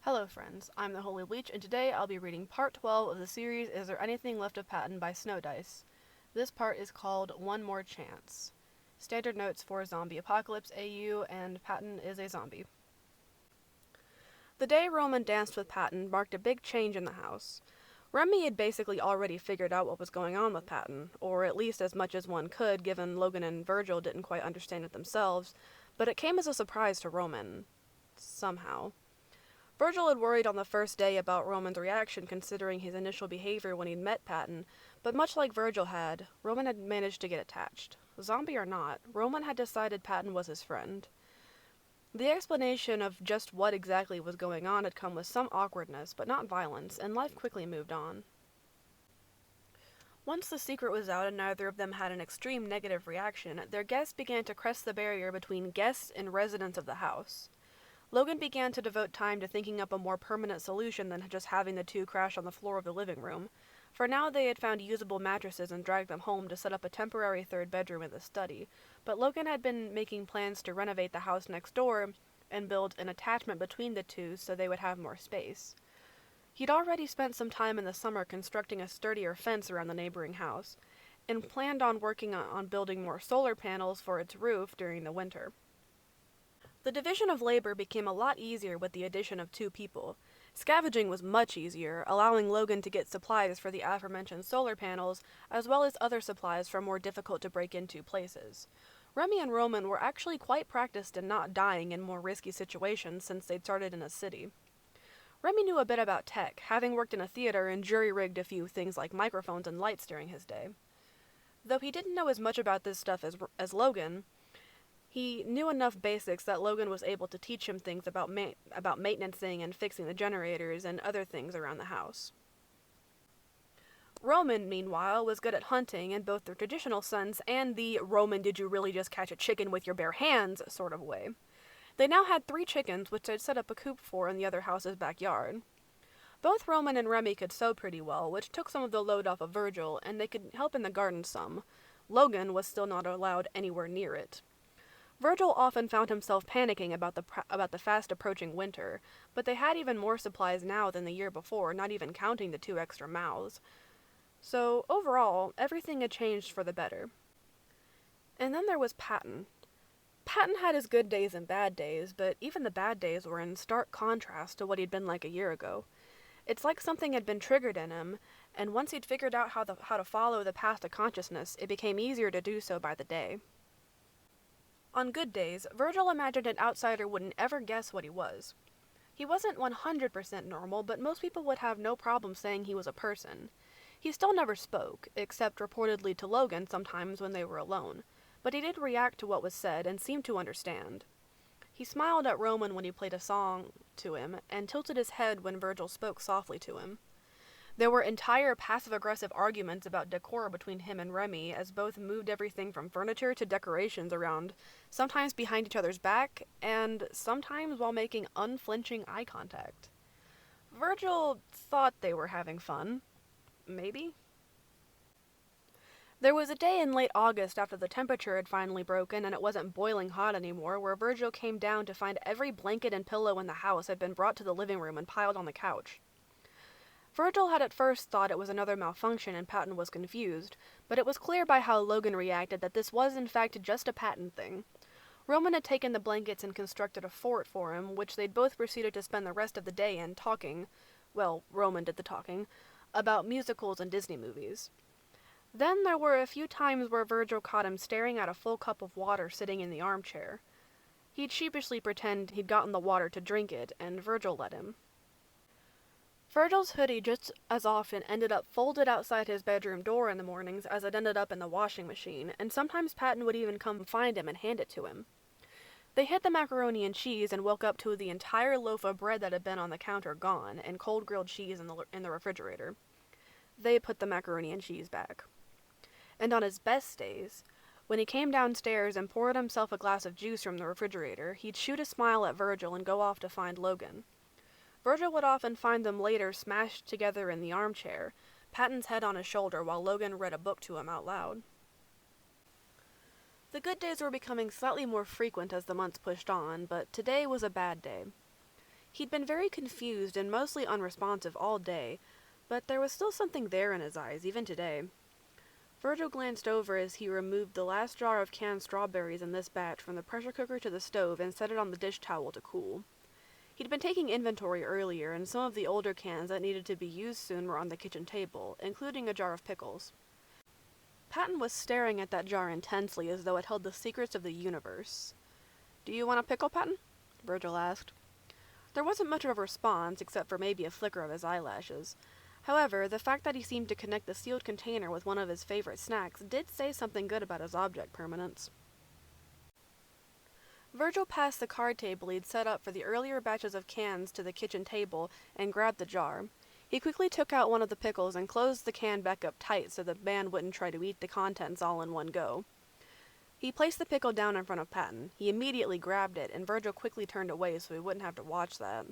Hello friends, I'm the Holy Bleach, and today I'll be reading part 12 of the series Is There Anything Left of Patton by Snow Dice. This part is called One More Chance. Standard notes for Zombie Apocalypse AU, and Patton is a zombie. The day Roman danced with Patton marked a big change in the house. Remy had basically already figured out what was going on with Patton, or at least as much as one could, given Logan and Virgil didn't quite understand it themselves, but it came as a surprise to Roman. Somehow. Virgil had worried on the first day about Roman's reaction considering his initial behavior when he'd met Patton, but much like Virgil had, Roman had managed to get attached. Zombie or not, Roman had decided Patton was his friend. The explanation of just what exactly was going on had come with some awkwardness, but not violence, and life quickly moved on. Once the secret was out and neither of them had an extreme negative reaction, their guests began to crest the barrier between guests and residents of the house. Logan began to devote time to thinking up a more permanent solution than just having the two crash on the floor of the living room. For now they had found usable mattresses and dragged them home to set up a temporary third bedroom in the study, but Logan had been making plans to renovate the house next door and build an attachment between the two so they would have more space. He'd already spent some time in the summer constructing a sturdier fence around the neighboring house, and planned on working on building more solar panels for its roof during the winter. The division of labor became a lot easier with the addition of two people. Scavenging was much easier, allowing Logan to get supplies for the aforementioned solar panels, as well as other supplies from more difficult to break into places. Remy and Roman were actually quite practiced in not dying in more risky situations since they'd started in a city. Remy knew a bit about tech, having worked in a theater and jury-rigged a few things like microphones and lights during his day. Though he didn't know as much about this stuff as Logan, he knew enough basics that Logan was able to teach him things about maintenancing and fixing the generators and other things around the house. Roman, meanwhile, was good at hunting in both the traditional sense and the Roman did you really just catch a chicken with your bare hands sort of way. They now had 3 chickens which they'd set up a coop for in the other house's backyard. Both Roman and Remy could sew pretty well, which took some of the load off of Virgil, and they could help in the garden some. Logan was still not allowed anywhere near it. Virgil often found himself panicking about the fast-approaching winter, but they had even more supplies now than the year before, not even counting the 2 extra mouths. So, overall, everything had changed for the better. And then there was Patton. Patton had his good days and bad days, but even the bad days were in stark contrast to what he'd been like a year ago. It's like something had been triggered in him, and once he'd figured out how to follow the path to consciousness, it became easier to do so by the day. On good days, Virgil imagined an outsider wouldn't ever guess what he was. He wasn't 100% normal, but most people would have no problem saying he was a person. He still never spoke, except reportedly to Logan sometimes when they were alone, but he did react to what was said and seemed to understand. He smiled at Roman when he played a song to him, and tilted his head when Virgil spoke softly to him. There were entire passive-aggressive arguments about decor between him and Remy, as both moved everything from furniture to decorations around, sometimes behind each other's back, and sometimes while making unflinching eye contact. Virgil thought they were having fun. Maybe? There was a day in late August after the temperature had finally broken and it wasn't boiling hot anymore, where Virgil came down to find every blanket and pillow in the house had been brought to the living room and piled on the couch. Virgil had at first thought it was another malfunction and Patton was confused, but it was clear by how Logan reacted that this was in fact just a Patton thing. Roman had taken the blankets and constructed a fort for him, which they'd both proceeded to spend the rest of the day in talking, well, Roman did the talking, about musicals and Disney movies. Then there were a few times where Virgil caught him staring at a full cup of water sitting in the armchair. He'd sheepishly pretend he'd gotten the water to drink it, and Virgil let him. Virgil's hoodie just as often ended up folded outside his bedroom door in the mornings as it ended up in the washing machine, and sometimes Patton would even come find him and hand it to him. They hid the macaroni and cheese and woke up to the entire loaf of bread that had been on the counter gone, and cold grilled cheese in the refrigerator. They put the macaroni and cheese back. And on his best days, when he came downstairs and poured himself a glass of juice from the refrigerator, he'd shoot a smile at Virgil and go off to find Logan. Virgil would often find them later smashed together in the armchair, Patton's head on his shoulder while Logan read a book to him out loud. The good days were becoming slightly more frequent as the months pushed on, but today was a bad day. He'd been very confused and mostly unresponsive all day, but there was still something there in his eyes, even today. Virgil glanced over as he removed the last jar of canned strawberries in this batch from the pressure cooker to the stove and set it on the dish towel to cool. He'd been taking inventory earlier, and some of the older cans that needed to be used soon were on the kitchen table, including a jar of pickles. Patton was staring at that jar intensely as though it held the secrets of the universe. "Do you want a pickle, Patton?" Virgil asked. There wasn't much of a response, except for maybe a flicker of his eyelashes. However, the fact that he seemed to connect the sealed container with one of his favorite snacks did say something good about his object permanence. Virgil passed the card table he'd set up for the earlier batches of cans to the kitchen table and grabbed the jar. He quickly took out one of the pickles and closed the can back up tight so the man wouldn't try to eat the contents all in one go. He placed the pickle down in front of Patton. He immediately grabbed it, and Virgil quickly turned away so he wouldn't have to watch that.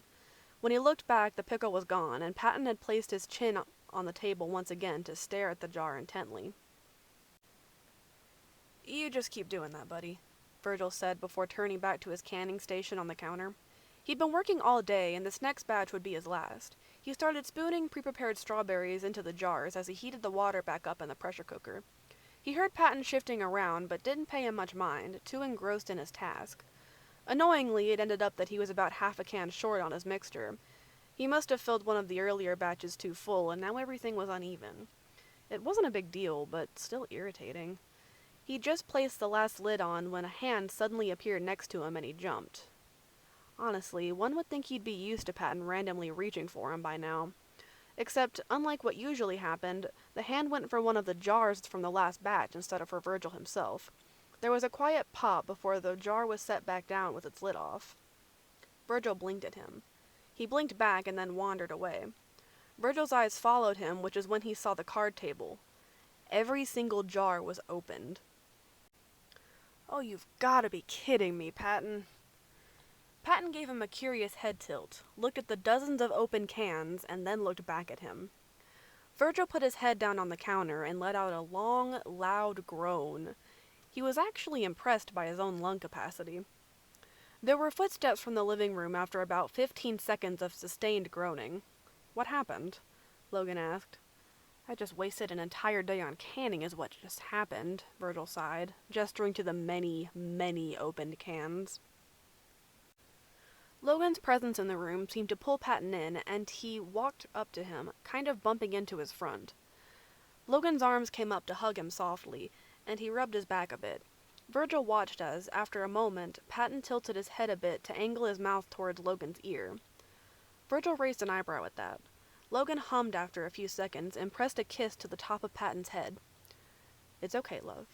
When he looked back, the pickle was gone, and Patton had placed his chin on the table once again to stare at the jar intently. "You just keep doing that, buddy," Virgil said before turning back to his canning station on the counter. He'd been working all day, and this next batch would be his last. He started spooning pre-prepared strawberries into the jars as he heated the water back up in the pressure cooker. He heard Patton shifting around, but didn't pay him much mind, too engrossed in his task. Annoyingly, it ended up that he was about half a can short on his mixture. He must have filled one of the earlier batches too full, and now everything was uneven. It wasn't a big deal, but still irritating. He just placed the last lid on when a hand suddenly appeared next to him and he jumped. Honestly, one would think he'd be used to Patton randomly reaching for him by now. Except, unlike what usually happened, the hand went for one of the jars from the last batch instead of for Virgil himself. There was a quiet pop before the jar was set back down with its lid off. Virgil blinked at him. He blinked back and then wandered away. Virgil's eyes followed him, which is when he saw the card table. Every single jar was opened. "Oh, you've gotta be kidding me, Patton." Patton gave him a curious head tilt, looked at the dozens of open cans, and then looked back at him. Virgil put his head down on the counter and let out a long, loud groan. He was actually impressed by his own lung capacity. There were footsteps from the living room after about 15 seconds of sustained groaning. "What happened?" Logan asked. "I just wasted an entire day on canning is what just happened," Virgil sighed, gesturing to the many, many opened cans. Logan's presence in the room seemed to pull Patton in, and he walked up to him, kind of bumping into his front. Logan's arms came up to hug him softly, and he rubbed his back a bit. Virgil watched as, after a moment, Patton tilted his head a bit to angle his mouth towards Logan's ear. Virgil raised an eyebrow at that. Logan hummed after a few seconds and pressed a kiss to the top of Patton's head. "It's okay, love.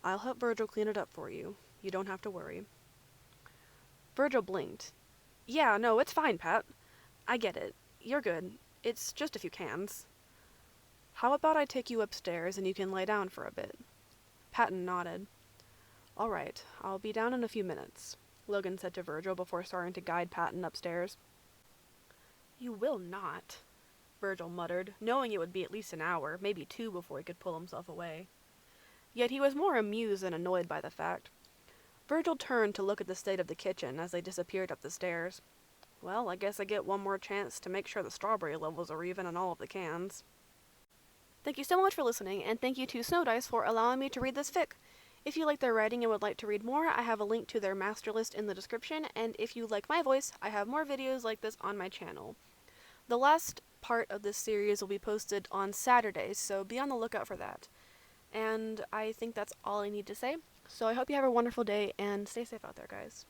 I'll help Virgil clean it up for you. You don't have to worry." Virgil blinked. "Yeah, no, it's fine, Pat. I get it. You're good. It's just a few cans." "How about I take you upstairs and you can lay down for a bit?" Patton nodded. "All right, I'll be down in a few minutes," Logan said to Virgil before starting to guide Patton upstairs. "You will not," Virgil muttered, knowing it would be at least an hour, maybe 2 before he could pull himself away. Yet he was more amused than annoyed by the fact. Virgil turned to look at the state of the kitchen as they disappeared up the stairs. "Well, I guess I get one more chance to make sure the strawberry levels are even in all of the cans." Thank you so much for listening, and thank you to Snow Dice for allowing me to read this fic. If you like their writing and would like to read more, I have a link to their master list in the description, and if you like my voice, I have more videos like this on my channel. The last part of this series will be posted on Saturdays, so be on the lookout for that. And I think that's all I need to say. So I hope you have a wonderful day, and stay safe out there, guys.